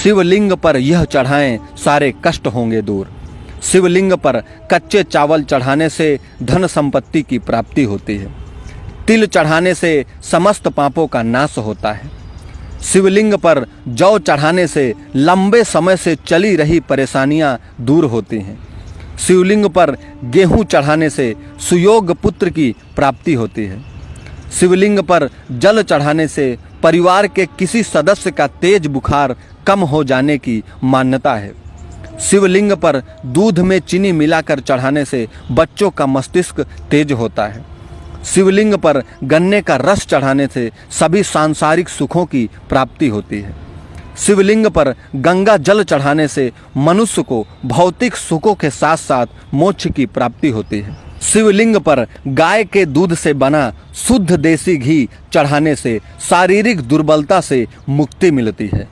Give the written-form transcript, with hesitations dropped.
शिवलिंग पर यह चढ़ाएं सारे कष्ट होंगे दूर। शिवलिंग पर कच्चे चावल चढ़ाने से धन संपत्ति की प्राप्ति होती है। तिल चढ़ाने से समस्त पापों का नाश होता है। शिवलिंग पर जौ चढ़ाने से लंबे समय से चली रही परेशानियां दूर होती हैं। शिवलिंग पर गेहूं चढ़ाने से सुयोग पुत्र की प्राप्ति होती है। शिवलिंग पर जल चढ़ाने से परिवार के किसी सदस्य का तेज बुखार कम हो जाने की मान्यता है। शिवलिंग पर दूध में चीनी मिलाकर चढ़ाने से बच्चों का मस्तिष्क तेज होता है। शिवलिंग पर गन्ने का रस चढ़ाने से सभी सांसारिक सुखों की प्राप्ति होती है। शिवलिंग पर गंगा जल चढ़ाने से मनुष्य को भौतिक सुखों के साथ साथ मोक्ष की प्राप्ति होती है। शिवलिंग पर गाय के दूध से बना शुद्ध देसी घी चढ़ाने से शारीरिक दुर्बलता से मुक्ति मिलती है।